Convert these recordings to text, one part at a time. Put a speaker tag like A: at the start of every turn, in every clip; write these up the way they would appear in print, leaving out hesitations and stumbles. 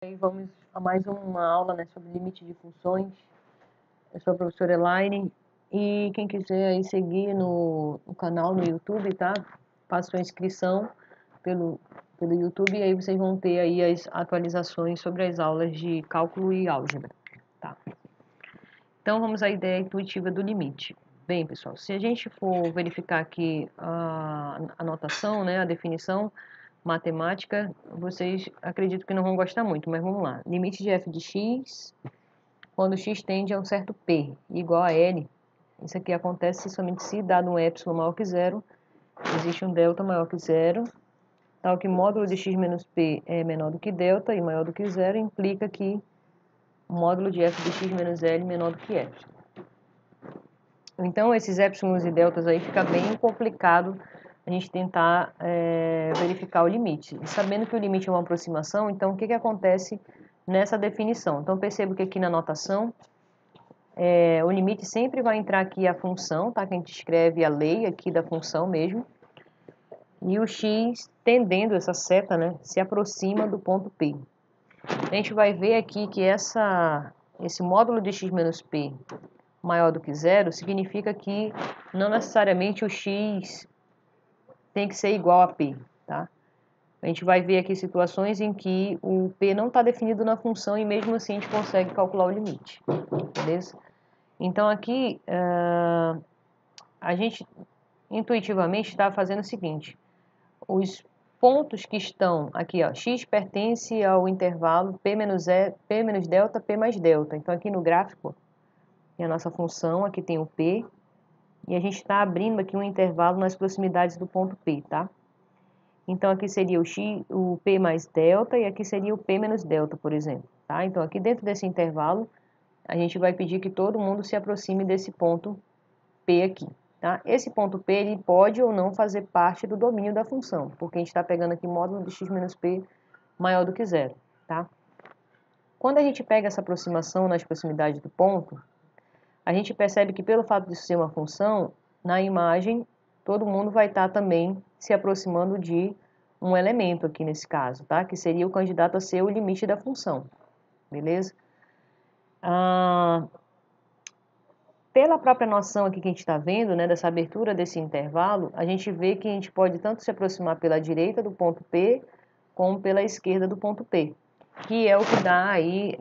A: E vamos a mais uma aula, né, sobre limite de funções. Eu sou a professora Elaine e quem quiser aí seguir no canal no YouTube, tá? Faça sua inscrição pelo YouTube e aí vocês vão ter aí as atualizações sobre as aulas de cálculo e álgebra, tá? Então vamos à ideia intuitiva do limite. Bem, pessoal, se a gente for verificar aqui a notação, né, a definição matemática, vocês acredito que não vão gostar muito, mas vamos lá. Limite de f de x, quando x tende a um certo p, igual a L. Isso aqui acontece somente se dado um epsilon maior que zero, existe um delta maior que zero, tal que módulo de x menos p é menor do que delta e maior do que zero, implica que o módulo de f de x menos L é menor do que epsilon. Então, esses épsilons e deltas aí fica bem complicado a gente tentar verificar o limite. E sabendo que o limite é uma aproximação, então o que acontece nessa definição? Então, percebo que aqui na notação, o limite sempre vai entrar aqui a função, tá? Que a gente escreve a lei aqui da função mesmo. E o x, tendendo essa seta, né, se aproxima do ponto P. A gente vai ver aqui que esse módulo de x menos p maior do que zero, significa que não necessariamente o x tem que ser igual a p, tá? A gente vai ver aqui situações em que o p não está definido na função e mesmo assim a gente consegue calcular o limite, beleza? Então aqui a gente intuitivamente está fazendo o seguinte, os pontos que estão aqui, ó, x pertence ao intervalo p menos delta, p mais delta. Então aqui no gráfico, é a nossa função, aqui tem o P, e a gente está abrindo aqui um intervalo nas proximidades do ponto P, tá? Então, aqui seria o P mais delta, e aqui seria o P menos delta, por exemplo, tá? Então, aqui dentro desse intervalo, a gente vai pedir que todo mundo se aproxime desse ponto P aqui, tá? Esse ponto P, ele pode ou não fazer parte do domínio da função, porque a gente está pegando aqui módulo de x menos P maior do que zero, tá? Quando a gente pega essa aproximação nas proximidades do ponto, a gente percebe que pelo fato de ser uma função, na imagem, todo mundo vai estar também se aproximando de um elemento aqui nesse caso, tá? Que seria o candidato a ser o limite da função, beleza? Pela própria noção aqui que a gente está vendo, né, dessa abertura desse intervalo, a gente vê que a gente pode tanto se aproximar pela direita do ponto P, como pela esquerda do ponto P, que é o que dá aí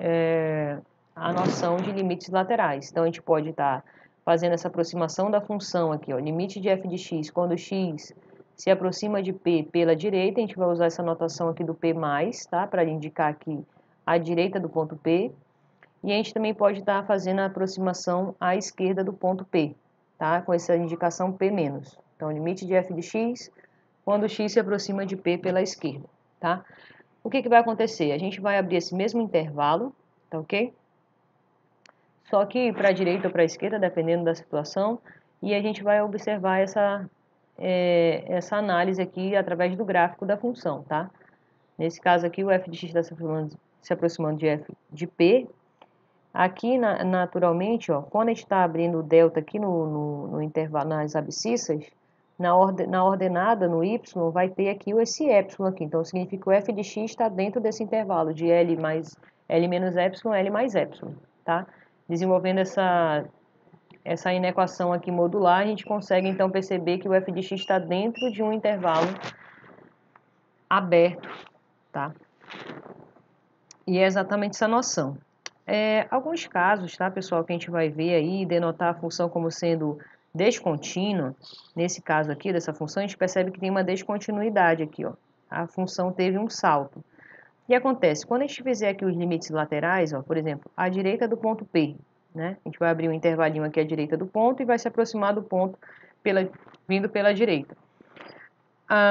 A: a noção de limites laterais. Então, a gente pode estar fazendo essa aproximação da função aqui, ó, limite de f de x, quando x se aproxima de p pela direita, a gente vai usar essa notação aqui do p+, tá? Para indicar aqui a direita do ponto P. E a gente também pode estar fazendo a aproximação à esquerda do ponto P, tá? Com essa indicação p-. Então, limite de f de x, quando x se aproxima de p pela esquerda, tá? O que vai acontecer? A gente vai abrir esse mesmo intervalo, tá ok? Só que para a direita ou para a esquerda, dependendo da situação, e a gente vai observar essa análise aqui através do gráfico da função, tá? Nesse caso aqui, o f de x está se aproximando de f de p. Aqui, naturalmente, ó, quando a gente está abrindo o delta aqui no intervalo, nas abscissas, na ordenada, no y, vai ter aqui esse epsilon aqui. Então, significa que o f de x está dentro desse intervalo de L menos epsilon, L mais epsilon, tá? Desenvolvendo essa inequação aqui modular, a gente consegue, então, perceber que o f de x está dentro de um intervalo aberto, tá? E é exatamente essa noção. Alguns casos, tá, pessoal, que a gente vai ver aí, denotar a função como sendo descontínua, nesse caso aqui, dessa função, a gente percebe que tem uma descontinuidade aqui, ó. A função teve um salto. O que acontece? Quando a gente fizer aqui os limites laterais, ó, por exemplo, à direita do ponto P, né? A gente vai abrir um intervalinho aqui à direita do ponto e vai se aproximar do ponto vindo pela direita.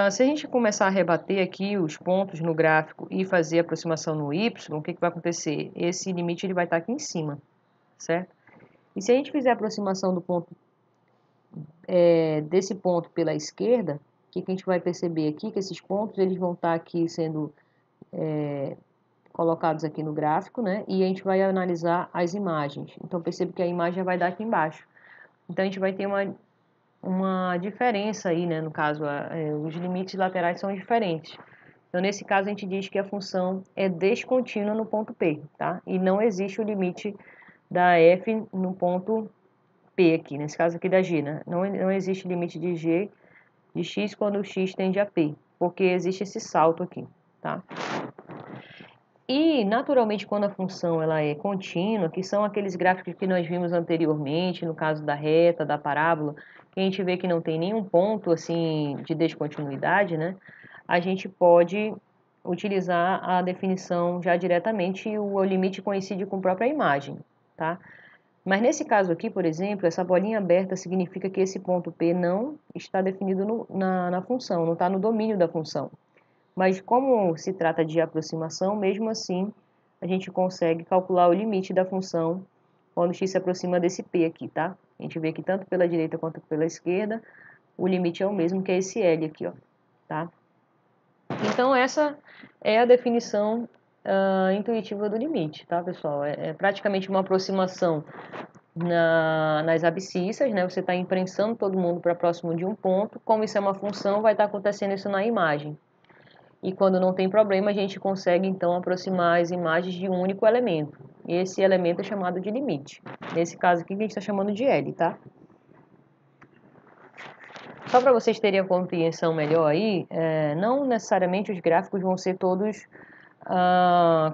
A: Se a gente começar a rebater aqui os pontos no gráfico e fazer a aproximação no y, o que vai acontecer? Esse limite ele vai estar aqui em cima, certo? E se a gente fizer a aproximação do ponto, desse ponto pela esquerda, o que a gente vai perceber aqui? Que esses pontos eles vão estar aqui sendo colocados aqui no gráfico, né? E a gente vai analisar as imagens. Então, percebe que a imagem já vai dar aqui embaixo. Então, a gente vai ter uma diferença aí, né? No caso, os limites laterais são diferentes. Então, nesse caso, a gente diz que a função é descontínua no ponto P, tá? E não existe o limite da f no ponto P aqui, nesse caso aqui da g, né? Não existe limite de g de x quando o x tende a P, porque existe esse salto aqui, tá? E, naturalmente, quando a função ela é contínua, que são aqueles gráficos que nós vimos anteriormente, no caso da reta, da parábola, que a gente vê que não tem nenhum ponto assim de descontinuidade, né? A gente pode utilizar a definição já diretamente e o limite coincide com a própria imagem, tá? Mas nesse caso aqui, por exemplo, essa bolinha aberta significa que esse ponto P não está definido na função, não está no domínio da função. Mas como se trata de aproximação, mesmo assim, a gente consegue calcular o limite da função quando x se aproxima desse P aqui, tá? A gente vê que tanto pela direita quanto pela esquerda, o limite é o mesmo, que é esse L aqui, ó, tá? Então, essa é a definição intuitiva do limite, tá, pessoal? É praticamente uma aproximação nas abscissas, né? Você está imprensando todo mundo para próximo de um ponto. Como isso é uma função, vai estar acontecendo isso na imagem. E quando não tem problema, a gente consegue, então, aproximar as imagens de um único elemento. E esse elemento é chamado de limite. Nesse caso aqui, a gente está chamando de L, tá? Só para vocês terem a compreensão melhor aí, não necessariamente os gráficos vão ser todos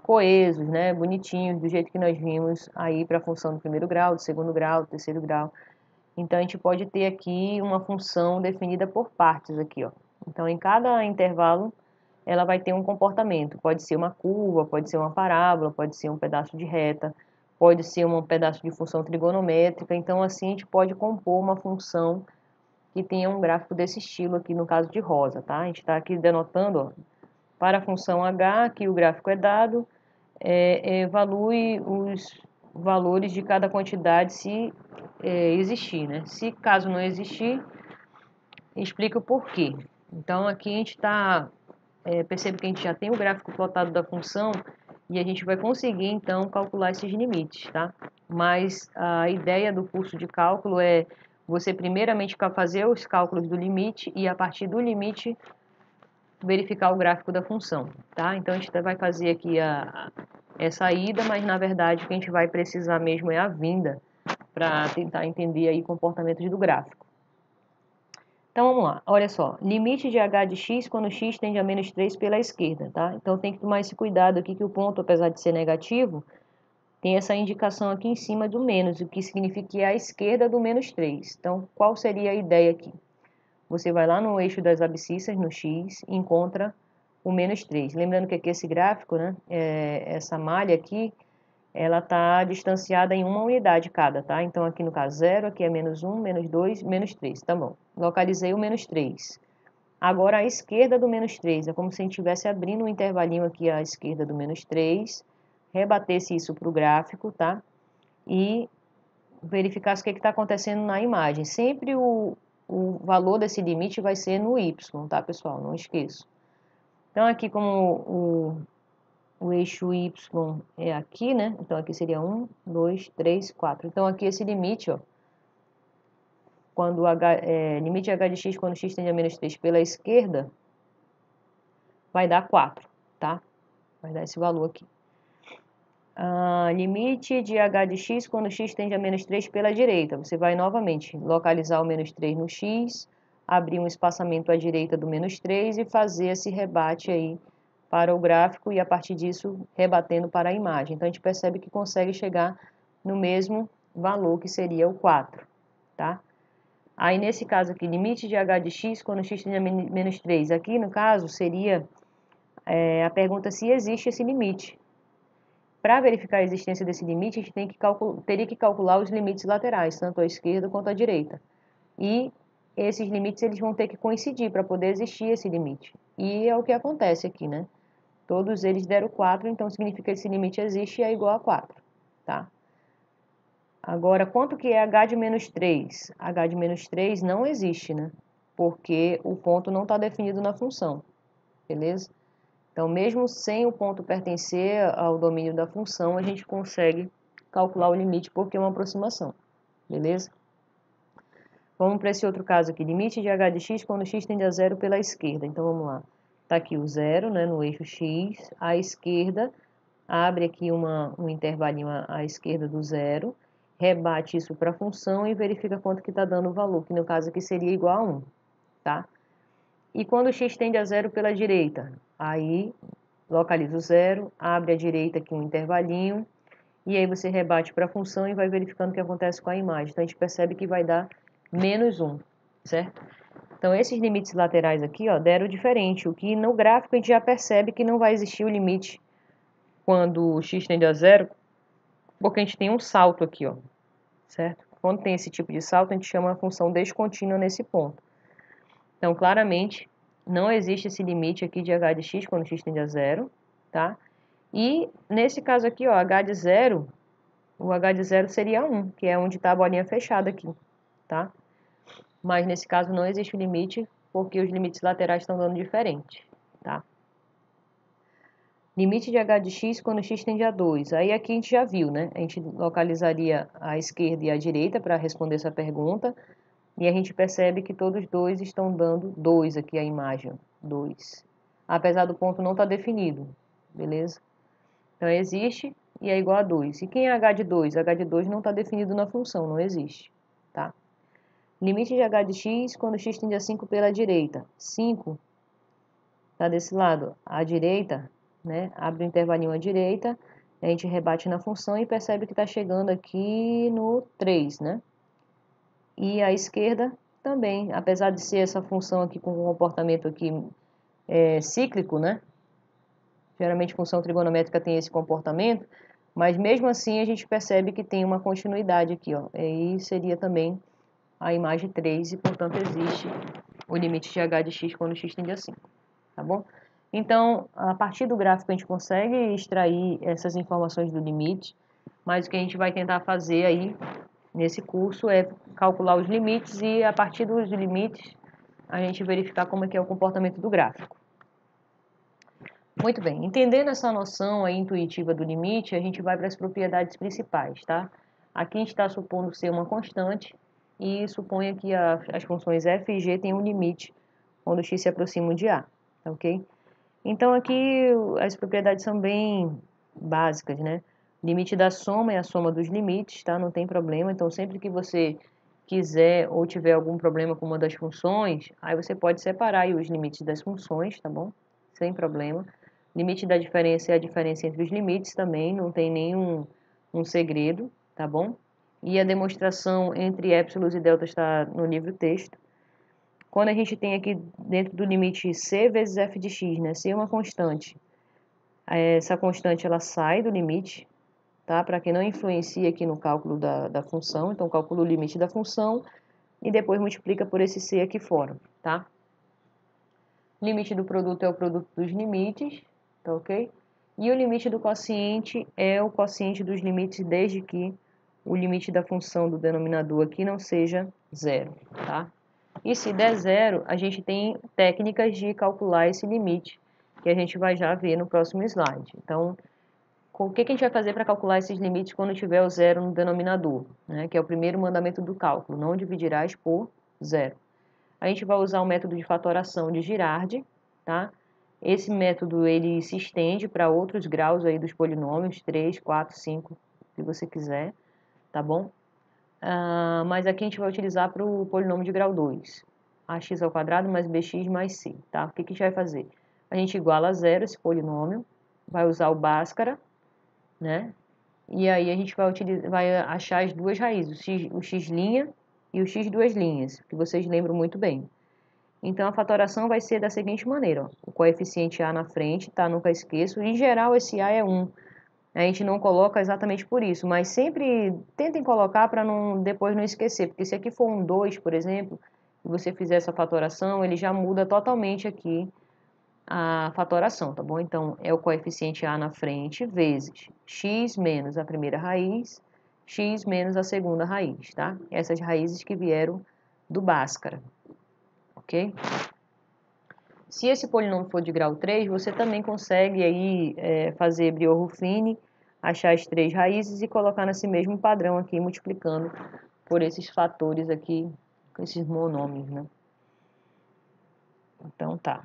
A: coesos, né? Bonitinhos, do jeito que nós vimos aí para a função do primeiro grau, do segundo grau, do terceiro grau. Então, a gente pode ter aqui uma função definida por partes aqui, ó. Então, em cada intervalo, ela vai ter um comportamento. Pode ser uma curva, pode ser uma parábola, pode ser um pedaço de reta, pode ser um pedaço de função trigonométrica. Então, assim, a gente pode compor uma função que tenha um gráfico desse estilo aqui, no caso de rosa, tá? A gente está aqui denotando, ó, para a função h, que o gráfico é dado, evalue os valores de cada quantidade se existir, né? Se caso não existir, explica o porquê. Então, aqui a gente está percebe que a gente já tem o gráfico plotado da função e a gente vai conseguir, então, calcular esses limites, tá? Mas a ideia do curso de cálculo é você, primeiramente, fazer os cálculos do limite e, a partir do limite, verificar o gráfico da função, tá? Então, a gente vai fazer aqui essa ida, mas, na verdade, o que a gente vai precisar mesmo é a vinda para tentar entender aí comportamentos do gráfico. Então, vamos lá. Olha só. Limite de h de x quando x tende a menos 3 pela esquerda, tá? Então, tem que tomar esse cuidado aqui que o ponto, apesar de ser negativo, tem essa indicação aqui em cima do menos, o que significa que é a esquerda do menos 3. Então, qual seria a ideia aqui? Você vai lá no eixo das abscissas, no x, e encontra o menos 3. Lembrando que aqui esse gráfico, né, essa malha aqui, ela está distanciada em uma unidade cada, tá? Então, aqui no caso 0, aqui é menos 1, menos 2, menos 3, tá bom. Localizei o menos 3. Agora, a esquerda do menos 3, é como se a gente estivesse abrindo um intervalinho aqui à esquerda do menos 3, rebatesse isso para o gráfico, tá? E verificasse o que está acontecendo na imagem. Sempre o valor desse limite vai ser no y, tá, pessoal? Não esqueçam. Então, aqui como o eixo y é aqui, né? Então, aqui seria 1, 2, 3, 4. Então, aqui esse limite, ó, quando limite h de x quando x tende a menos 3 pela esquerda, vai dar 4, tá? Vai dar esse valor aqui. Limite de h de x quando x tende a menos 3 pela direita. Você vai novamente localizar o menos 3 no x, abrir um espaçamento à direita do menos 3 e fazer esse rebate aí para o gráfico e, a partir disso, rebatendo para a imagem. Então, a gente percebe que consegue chegar no mesmo valor, que seria o 4, tá? Aí, nesse caso aqui, limite de h de x quando x tende a menos 3. Aqui, no caso, seria a pergunta se existe esse limite. Para verificar a existência desse limite, a gente teria que calcular os limites laterais, tanto à esquerda quanto à direita. E esses limites eles vão ter que coincidir para poder existir esse limite. E é o que acontece aqui, né? Todos eles deram 4, então significa que esse limite existe e é igual a 4, tá? Agora, quanto que é h de menos 3? H de menos 3 não existe, né? Porque o ponto não está definido na função, beleza? Então, mesmo sem o ponto pertencer ao domínio da função, a gente consegue calcular o limite porque é uma aproximação, beleza? Vamos para esse outro caso aqui, limite de h de x quando x tende a 0 pela esquerda. Então, vamos lá. Está aqui o zero, né, no eixo X. À esquerda, abre aqui um intervalinho à esquerda do zero, rebate isso para a função e verifica quanto que está dando o valor, que no caso aqui seria igual a 1, tá? E quando o x tende a zero pela direita, aí localiza o zero, abre à direita aqui um intervalinho, e aí você rebate para a função e vai verificando o que acontece com a imagem. Então, a gente percebe que vai dar menos 1, certo? Então, esses limites laterais aqui, ó, deram diferente. O que no gráfico a gente já percebe que não vai existir o limite quando o x tende a zero, porque a gente tem um salto aqui, ó, certo? Quando tem esse tipo de salto, a gente chama a função descontínua nesse ponto. Então, claramente, não existe esse limite aqui de h de x quando x tende a zero, tá? E nesse caso aqui, ó, h de zero, o h de zero seria 1, que é onde está a bolinha fechada aqui, tá? Mas nesse caso não existe o limite, porque os limites laterais estão dando diferente, tá? Limite de h de x quando x tende a 2. Aí aqui a gente já viu, né? A gente localizaria a esquerda e a direita para responder essa pergunta. E a gente percebe que todos dois estão dando 2 aqui a imagem, 2. Apesar do ponto não estar definido, beleza? Então existe e é igual a 2. E quem é h de 2? H de 2 não está definido na função, não existe, tá? Limite de h de x quando x tende a 5 pela direita. 5 está desse lado, à direita, né? Abre o intervalinho à direita, a gente rebate na função e percebe que está chegando aqui no 3, né? E à esquerda também, apesar de ser essa função aqui com um comportamento aqui cíclico, né? Geralmente função trigonométrica tem esse comportamento, mas mesmo assim a gente percebe que tem uma continuidade aqui, ó. E seria também a imagem 3 e, portanto, existe o limite de h de x quando x tende a 5, tá bom? Então, a partir do gráfico a gente consegue extrair essas informações do limite, mas o que a gente vai tentar fazer aí nesse curso é calcular os limites e, a partir dos limites, a gente verificar como é que é o comportamento do gráfico. Muito bem, entendendo essa noção aí intuitiva do limite, a gente vai para as propriedades principais, tá? Aqui a gente está supondo ser uma constante e suponha que as funções f e g têm um limite quando x se aproxima de a, tá ok? Então aqui as propriedades são bem básicas, né? Limite da soma é a soma dos limites, tá? Não tem problema. Então sempre que você quiser ou tiver algum problema com uma das funções, aí você pode separar aí os limites das funções, tá bom? Sem problema. Limite da diferença é a diferença entre os limites também, não tem nenhum segredo, tá bom? E a demonstração entre épsilos e deltas está no livro texto. Quando a gente tem aqui dentro do limite c vezes f de x, né? C é uma constante. Essa constante ela sai do limite, tá? Para que não influencia aqui no cálculo da função. Então, calcula o limite da função e depois multiplica por esse c aqui fora, tá? Limite do produto é o produto dos limites, tá ok? E o limite do quociente é o quociente dos limites desde que o limite da função do denominador aqui não seja zero, tá? E se der zero, a gente tem técnicas de calcular esse limite, que a gente vai já ver no próximo slide. Então, o que a gente vai fazer para calcular esses limites quando tiver o zero no denominador, né? Que é o primeiro mandamento do cálculo, não dividirás por zero. A gente vai usar o método de fatoração de Girardi, tá? Esse método ele se estende para outros graus aí dos polinômios, 3, 4, 5, se você quiser, tá bom? Mas aqui a gente vai utilizar para o polinômio de grau 2, ax ao quadrado mais bx mais c, tá? O que a gente vai fazer? A gente iguala a zero esse polinômio, vai usar o Bhaskara, né? E aí a gente vai achar as duas raízes, o x' e o x duas linhas, que vocês lembram muito bem. Então a fatoração vai ser da seguinte maneira, ó, o coeficiente a na frente, tá? Nunca esqueço, em geral esse a é 1. A gente não coloca exatamente por isso, mas sempre tentem colocar para depois não esquecer, porque se aqui for um 2, por exemplo, e você fizer essa fatoração, ele já muda totalmente aqui a fatoração, tá bom? Então, é o coeficiente a na frente vezes x menos a primeira raiz, x menos a segunda raiz, tá? Essas raízes que vieram do Bhaskara, ok? Se esse polinômio for de grau 3, você também consegue aí fazer Briot-Ruffini, achar as três raízes e colocar nesse mesmo padrão aqui, multiplicando por esses fatores aqui, com esses monômios, né? Então, tá.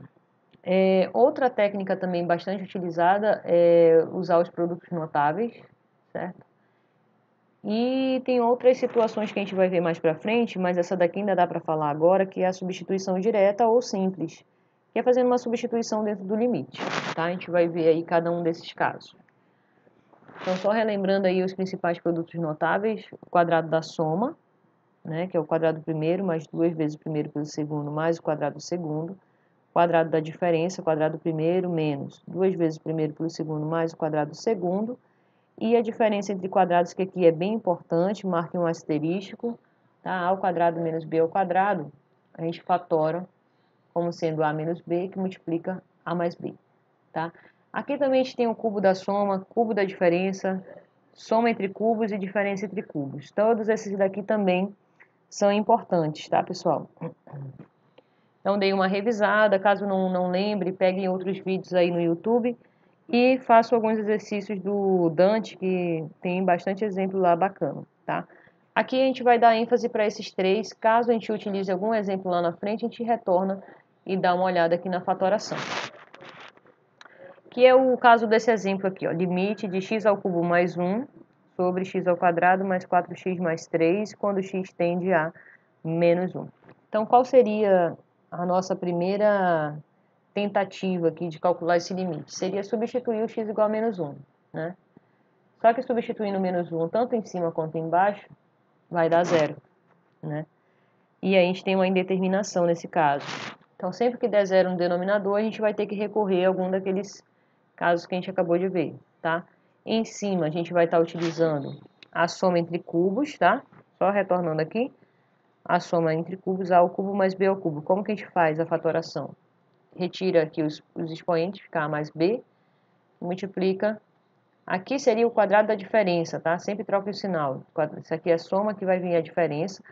A: Outra técnica também bastante utilizada é usar os produtos notáveis, certo? E tem outras situações que a gente vai ver mais para frente, mas essa daqui ainda dá para falar agora, que é a substituição direta ou simples, que é fazendo uma substituição dentro do limite, tá? A gente vai ver aí cada um desses casos. Então, só relembrando aí os principais produtos notáveis, o quadrado da soma, né, que é o quadrado do primeiro mais 2 vezes o primeiro pelo segundo mais o quadrado do segundo, quadrado da diferença, quadrado do primeiro menos 2 vezes o primeiro pelo segundo mais o quadrado do segundo, e a diferença entre quadrados, que aqui é bem importante, marque um asterístico, tá? A ao quadrado menos b ao quadrado, a gente fatora como sendo a menos b, que multiplica a mais b, tá? Aqui também a gente tem o cubo da soma, cubo da diferença, soma entre cubos e diferença entre cubos. Todos esses daqui também são importantes, tá, pessoal? Então, dei uma revisada, caso não lembre, peguem outros vídeos aí no YouTube e faço alguns exercícios do Dante, que tem bastante exemplo lá bacana, tá? Aqui a gente vai dar ênfase para esses três, caso a gente utilize algum exemplo lá na frente, a gente retorna e dá uma olhada aqui na fatoração. Que é o caso desse exemplo aqui, ó, limite de x ao cubo mais 1 sobre x ao quadrado mais 4x mais 3, quando x tende a menos 1. Então, qual seria a nossa primeira tentativa aqui de calcular esse limite? Seria substituir o x igual a menos 1, né? Só que substituindo menos 1 tanto em cima quanto embaixo, vai dar zero, né? E aí a gente tem uma indeterminação nesse caso. Então, sempre que der zero no denominador, a gente vai ter que recorrer a algum daqueles casos que a gente acabou de ver, tá? Em cima, a gente vai estar utilizando a soma entre cubos, tá? Só retornando aqui, a soma entre cubos, a ao cubo mais b ao cubo. Como que a gente faz a fatoração? Retira aqui os expoentes, fica a mais b, multiplica. Aqui seria o quadrado da diferença, tá? Sempre troca o sinal. Isso aqui é a soma, que vai vir a diferença,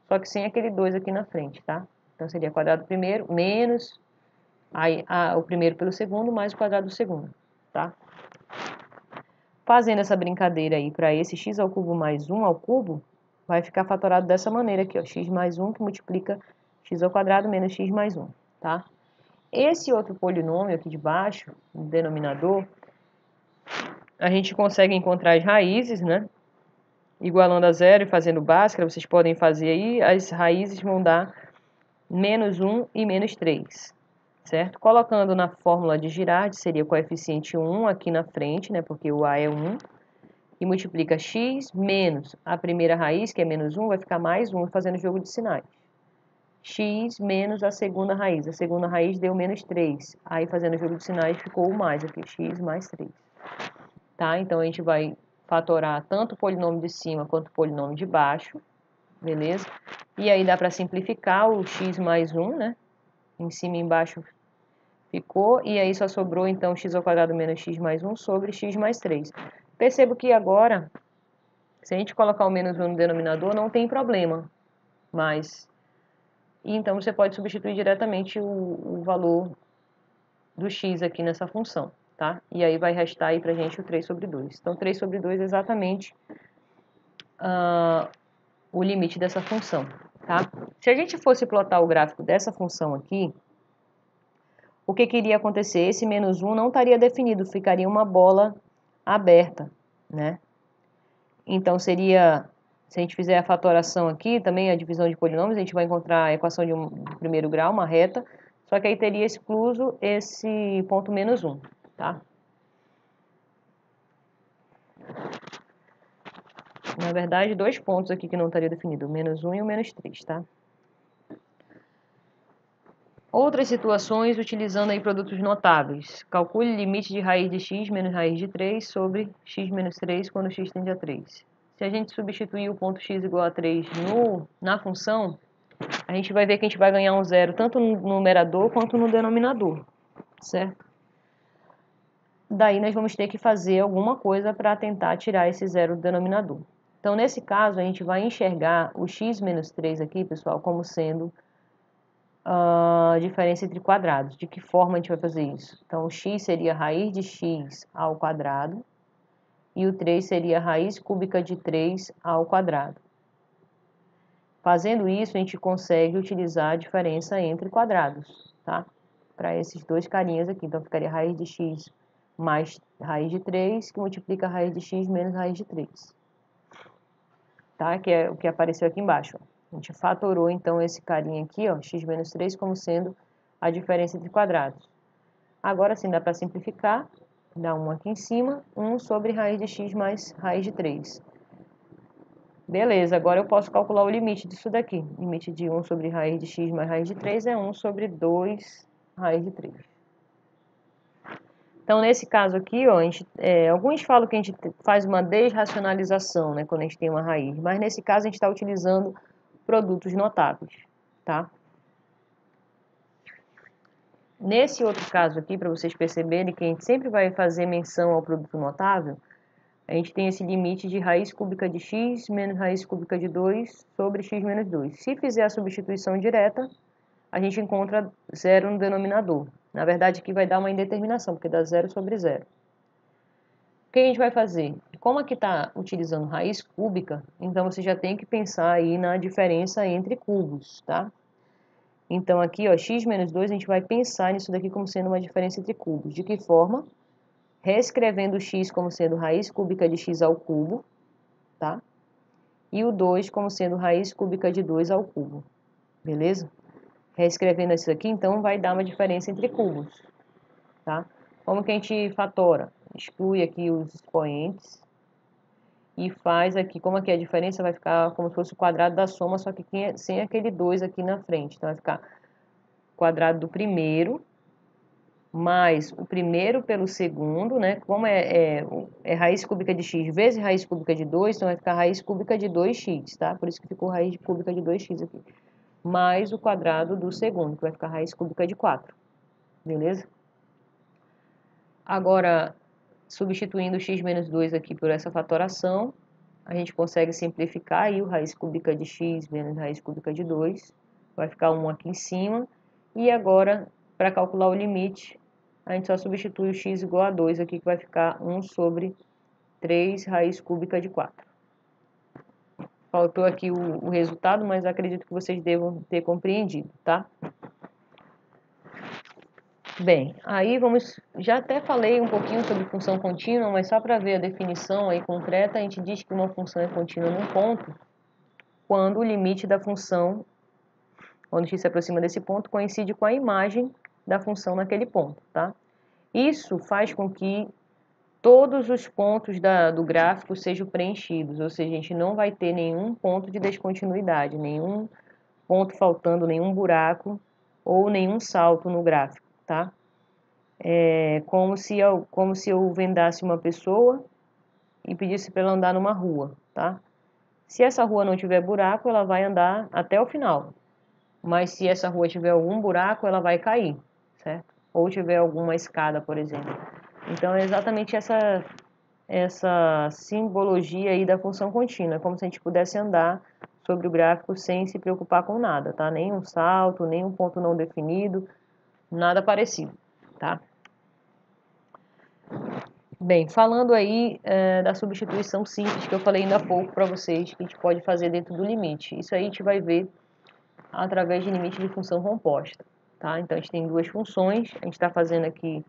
A: só que sem aquele 2 aqui na frente, tá? Então, seria quadrado do primeiro menos o primeiro pelo segundo mais o quadrado do segundo, tá? Fazendo essa brincadeira aí para esse x ao cubo mais 1 ao cubo, vai ficar fatorado dessa maneira aqui, ó, x mais 1 que multiplica x ao quadrado menos x mais 1, tá? Esse outro polinômio aqui de baixo, o denominador, a gente consegue encontrar as raízes, né? Igualando a zero e fazendo Bhaskara, vocês podem fazer aí, as raízes vão dar menos 1 e menos 3, certo? Colocando na fórmula de Girardi, seria o coeficiente 1 aqui na frente, né? Porque o A é 1, e multiplica x menos a primeira raiz, que é menos 1, vai ficar mais 1, fazendo jogo de sinais. X menos a segunda raiz deu menos 3, aí fazendo jogo de sinais ficou o mais aqui, x mais 3. Tá? Então, a gente vai fatorar tanto o polinômio de cima quanto o polinômio de baixo, beleza? E aí dá para simplificar o x mais 1, né? Em cima e embaixo ficou, e aí só sobrou então x ao quadrado menos x mais 1 sobre x mais 3. Percebo que agora, se a gente colocar o menos 1 no denominador, não tem problema, mas... Então, você pode substituir diretamente o valor do x aqui nessa função, tá? E aí vai restar aí pra gente o 3 sobre 2. Então, 3 sobre 2 é exatamente o limite dessa função, tá? Se a gente fosse plotar o gráfico dessa função aqui, o que iria acontecer? Esse menos 1 não estaria definido, ficaria uma bola aberta, né? Então, seria, se a gente fizer a fatoração aqui, também a divisão de polinômios, a gente vai encontrar a equação de primeiro grau, uma reta, só que aí teria excluso esse ponto menos 1, tá? Na verdade, dois pontos aqui que não estaria definido, o menos 1 e o menos 3, tá? Outras situações utilizando aí produtos notáveis. Calcule limite de raiz de x menos raiz de 3 sobre x menos 3 quando x tende a 3. Se a gente substituir o ponto x igual a 3 na função, a gente vai ver que a gente vai ganhar um zero tanto no numerador quanto no denominador, certo? Daí nós vamos ter que fazer alguma coisa para tentar tirar esse zero do denominador. Então, nesse caso, a gente vai enxergar o x menos 3 aqui, pessoal, como sendo a diferença entre quadrados. De que forma a gente vai fazer isso? Então, o x seria a raiz de x ao quadrado e o 3 seria a raiz cúbica de 3 ao quadrado. Fazendo isso, a gente consegue utilizar a diferença entre quadrados, tá? para esses dois carinhas aqui. Então, ficaria raiz de x mais raiz de 3, que multiplica a raiz de x menos raiz de 3. Tá? Que é o que apareceu aqui embaixo. A gente fatorou, então, esse carinha aqui, ó, x menos 3, como sendo a diferença entre quadrados. Agora sim, dá para simplificar. Dá 1 aqui em cima, 1 sobre raiz de x mais raiz de 3. Beleza, agora eu posso calcular o limite disso daqui. Limite de 1 sobre raiz de x mais raiz de 3 é 1 sobre 2 raiz de 3. Então, nesse caso aqui, ó, alguns falam que a gente faz uma desracionalização, né, quando a gente tem uma raiz. Mas nesse caso, a gente está utilizando produtos notáveis, tá? Nesse outro caso aqui, para vocês perceberem que a gente sempre vai fazer menção ao produto notável, a gente tem esse limite de raiz cúbica de x menos raiz cúbica de 2 sobre x menos 2. Se fizer a substituição direta, a gente encontra zero no denominador. Na verdade, aqui vai dar uma indeterminação, porque dá 0 sobre 0. O que a gente vai fazer? Como aqui está utilizando raiz cúbica, então você já tem que pensar aí na diferença entre cubos, tá? Então aqui, ó, x menos 2, a gente vai pensar nisso daqui como sendo uma diferença entre cubos. De que forma? Reescrevendo x como sendo raiz cúbica de x ao cubo, tá? E o 2 como sendo raiz cúbica de 2 ao cubo, beleza? Reescrevendo isso aqui, então, vai dar uma diferença entre cubos, tá? Como que a gente fatora? Exclui aqui os expoentes e faz aqui, como aqui a diferença vai ficar como se fosse o quadrado da soma, só que sem aquele 2 aqui na frente. Então, vai ficar quadrado do primeiro mais o primeiro pelo segundo, né? Como é raiz cúbica de x vezes raiz cúbica de 2, então vai ficar raiz cúbica de 2x, tá? Por isso que ficou raiz cúbica de 2x aqui. Mais o quadrado do segundo, que vai ficar raiz cúbica de 4, beleza? Agora, substituindo x menos 2 aqui por essa fatoração, a gente consegue simplificar aí o raiz cúbica de x menos raiz cúbica de 2, vai ficar 1 aqui em cima, e agora, para calcular o limite, a gente só substitui o x igual a 2 aqui, que vai ficar 1 sobre 3 raiz cúbica de 4. Faltou aqui o resultado, mas acredito que vocês devam ter compreendido, tá? Bem, aí já até falei um pouquinho sobre função contínua, mas só para ver a definição aí concreta, a gente diz que uma função é contínua num ponto quando o limite da função, quando x se aproxima desse ponto, coincide com a imagem da função naquele ponto, tá? Isso faz com que todos os pontos do gráfico sejam preenchidos, ou seja, a gente não vai ter nenhum ponto de descontinuidade, nenhum ponto faltando, nenhum buraco ou nenhum salto no gráfico, tá? É como se eu vendasse uma pessoa e pedisse para ela andar numa rua, tá? Se essa rua não tiver buraco, ela vai andar até o final. Mas se essa rua tiver algum buraco, ela vai cair, certo? Ou tiver alguma escada, por exemplo. Então, é exatamente essa simbologia aí da função contínua, como se a gente pudesse andar sobre o gráfico sem se preocupar com nada, tá? Nem um salto, nem um ponto não definido, nada parecido, tá? Bem, falando aí da substituição simples que eu falei ainda há pouco para vocês, que a gente pode fazer dentro do limite. Isso aí a gente vai ver através de limite de função composta, tá? Então, a gente tem duas funções, a gente está fazendo aqui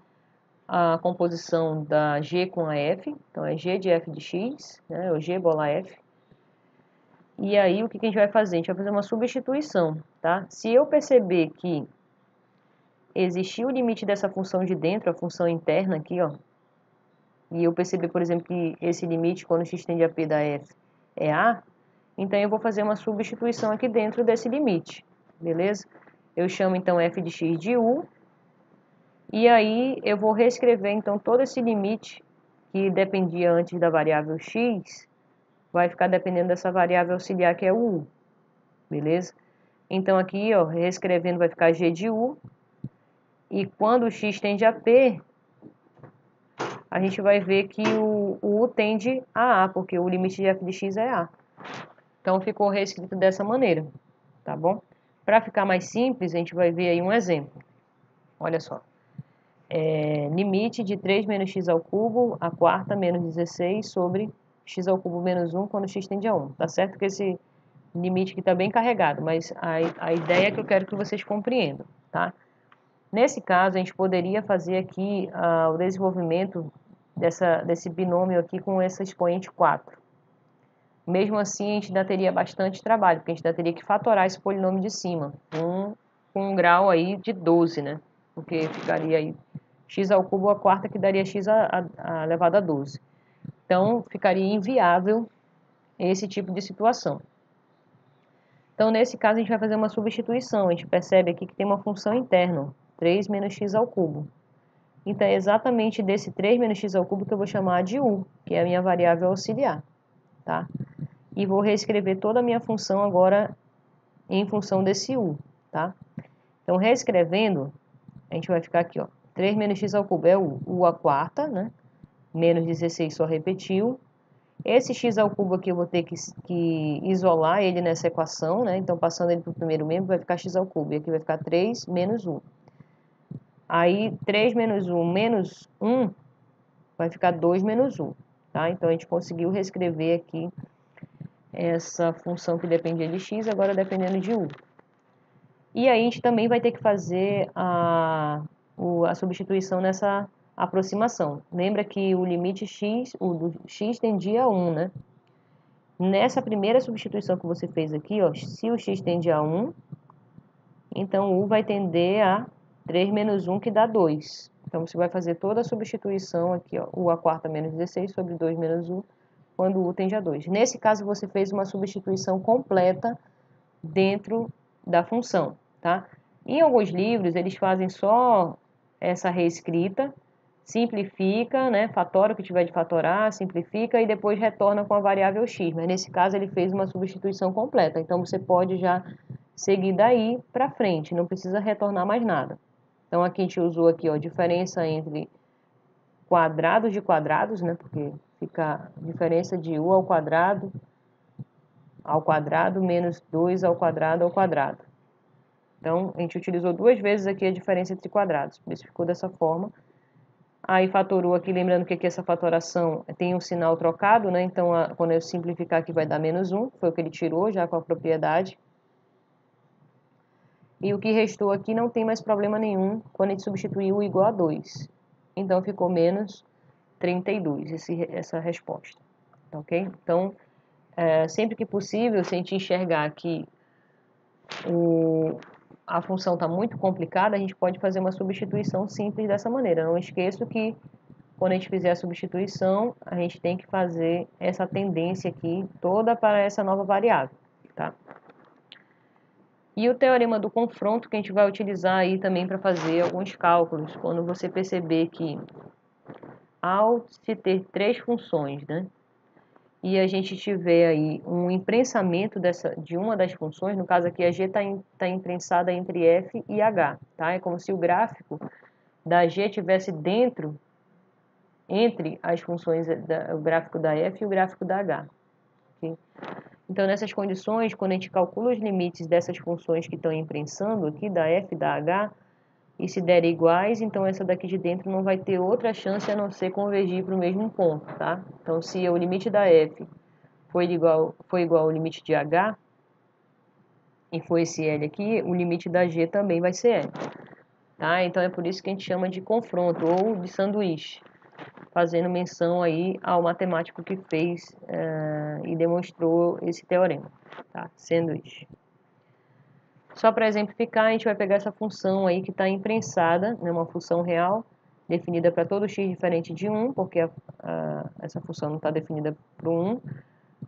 A: a composição da g com a f, então é g de f de x, né, ou g bola f. E aí, o que a gente vai fazer? A gente vai fazer uma substituição, tá? Se eu perceber que existiu o limite dessa função de dentro, a função interna aqui, ó, e eu perceber, por exemplo, que esse limite, quando x tende a p da f, é a, então eu vou fazer uma substituição aqui dentro desse limite, beleza? Eu chamo, então, f de x de u, e aí eu vou reescrever, então, todo esse limite que dependia antes da variável x, vai ficar dependendo dessa variável auxiliar que é o u, beleza? Então, aqui, ó, reescrevendo vai ficar g de u, e quando o x tende a p, a gente vai ver que o u tende a porque o limite de f de x é a. Então, ficou reescrito dessa maneira, tá bom? Para ficar mais simples, a gente vai ver aí um exemplo. Olha só. Limite de 3 menos x ao cubo, a quarta menos 16 sobre x ao cubo menos 1 quando x tende a 1. Tá certo que esse limite aqui está bem carregado, mas a ideia é que eu quero que vocês compreendam, tá? Nesse caso, a gente poderia fazer aqui o desenvolvimento desse binômio aqui com esse expoente 4. Mesmo assim, a gente ainda teria bastante trabalho, porque a gente ainda teria que fatorar esse polinômio de cima, com um grau aí de 12, né? Porque ficaria aí x ao cubo a quarta, que daria x elevado a 12. Então, ficaria inviável esse tipo de situação. Então, nesse caso, a gente vai fazer uma substituição. A gente percebe aqui que tem uma função interna, 3 menos x ao cubo. Então, é exatamente desse 3 menos x ao cubo que eu vou chamar de u, que é a minha variável auxiliar, tá? E vou reescrever toda a minha função agora em função desse u, tá? Então, reescrevendo, a gente vai ficar aqui, ó, 3 menos x ao cubo é u a quarta, né? Menos 16 só repetiu. Esse x ao cubo aqui eu vou ter que isolar ele nessa equação, né? Então, passando ele para o primeiro membro, vai ficar x ao cubo. E aqui vai ficar 3 menos 1. Aí, 3 menos 1 menos 1 vai ficar 2 menos 1, tá? Então, a gente conseguiu reescrever aqui essa função que dependia de x, agora dependendo de u. E aí, a gente também vai ter que fazer a substituição nessa aproximação. Lembra que o limite x, o do x tendia a 1, né? Nessa primeira substituição que você fez aqui, ó, se o x tende a 1, então u vai tender a 3 menos 1, que dá 2. Então, você vai fazer toda a substituição aqui, ó, u a quarta menos 16 sobre 2 menos 1, quando u tende a 2. Nesse caso, você fez uma substituição completa dentro da função, tá? Em alguns livros, eles fazem só essa reescrita, simplifica, né, fatora o que tiver de fatorar, simplifica e depois retorna com a variável x. Mas nesse caso ele fez uma substituição completa, então você pode já seguir daí para frente, não precisa retornar mais nada. Então aqui a gente usou aqui, ó, diferença entre quadrados de quadrados, né, porque fica diferença de u ao quadrado menos 2 ao quadrado. Então, a gente utilizou duas vezes aqui a diferença entre quadrados, por isso ficou dessa forma. Aí fatorou aqui, lembrando que aqui essa fatoração tem um sinal trocado, né? Então, quando eu simplificar aqui vai dar menos 1, foi o que ele tirou já com a propriedade. E o que restou aqui não tem mais problema nenhum quando a gente substituiu o igual a 2. Então, ficou menos 32, essa resposta, ok? Então, sempre que possível, se a gente enxergar que a função está muito complicada, a gente pode fazer uma substituição simples dessa maneira. Não esqueço que quando a gente fizer a substituição, a gente tem que fazer essa tendência aqui toda para essa nova variável, tá? E o teorema do confronto que a gente vai utilizar aí também para fazer alguns cálculos, quando você perceber que ao se ter três funções, né? E a gente tiver aí um imprensamento de uma das funções, no caso aqui a g está imprensada entre f e h, tá? É como se o gráfico da g tivesse entre as funções, o gráfico da f e o gráfico da h. Okay? Então, nessas condições, quando a gente calcula os limites dessas funções que estão imprensando aqui, da f e da h, e se derem iguais, então essa daqui de dentro não vai ter outra chance a não ser convergir para o mesmo ponto, tá? Então, se o limite da f foi igual ao limite de h, e foi esse L aqui, o limite da G também vai ser L. Tá? Então é por isso que a gente chama de confronto ou de sanduíche, fazendo menção aí ao matemático que fez e demonstrou esse teorema, tá? Sanduíche. Só para exemplificar, a gente vai pegar essa função aí que está imprensada, né, uma função real, definida para todo x diferente de 1, porque essa função não está definida para o 1,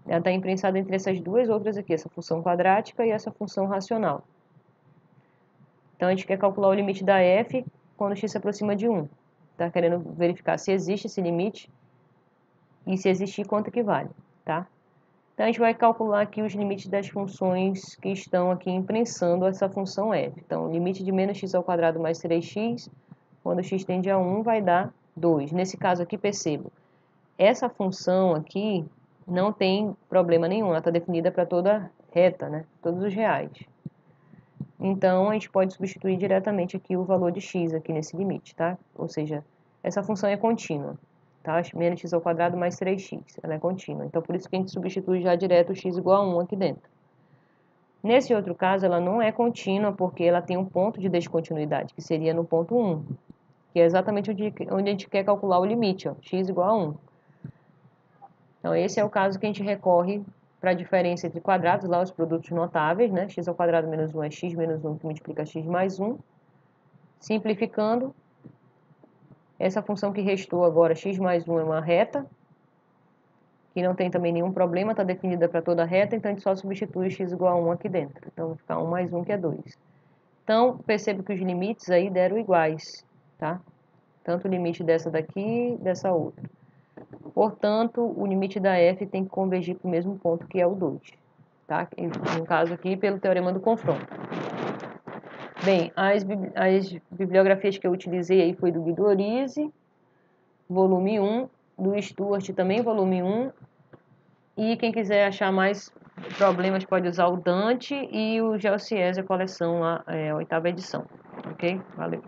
A: ela está imprensada entre essas duas outras aqui, essa função quadrática e essa função racional. Então, a gente quer calcular o limite da f quando x se aproxima de 1. Está querendo verificar se existe esse limite e se existir, quanto que vale, tá? Então, a gente vai calcular aqui os limites das funções que estão aqui imprensando essa função f. Então, o limite de menos x ao quadrado mais 3x, quando x tende a 1, vai dar 2. Nesse caso aqui, percebo, essa função aqui não tem problema nenhum, ela está definida para toda reta, né? Todos os reais. Então, a gente pode substituir diretamente aqui o valor de x aqui nesse limite, tá? Ou seja, essa função é contínua, tá? Menos x ao quadrado mais 3x, ela é contínua. Então, por isso que a gente substitui já direto o x igual a 1 aqui dentro. Nesse outro caso, ela não é contínua porque ela tem um ponto de descontinuidade, que seria no ponto 1, que é exatamente onde a gente quer calcular o limite, ó, x igual a 1. Então, esse é o caso que a gente recorre para a diferença entre quadrados, lá os produtos notáveis, né? X ao quadrado menos 1 é x menos 1 que multiplica x mais 1. Simplificando, essa função que restou agora, x mais 1, é uma reta, que não tem também nenhum problema, está definida para toda reta, então a gente só substitui x igual a 1 aqui dentro. Então, vai ficar 1 mais 1, que é 2. Então, perceba que os limites aí deram iguais, tá? Tanto o limite dessa daqui, dessa outra. Portanto, o limite da f tem que convergir para o mesmo ponto, que é o 2, tá? No caso aqui, pelo teorema do confronto. Bem, as bibliografias que eu utilizei aí foi do Guido Orizzi, volume 1, do Stuart também, volume 1, e quem quiser achar mais problemas pode usar o Dante e o Gelsiese, a coleção, a 8ª edição, ok? Valeu!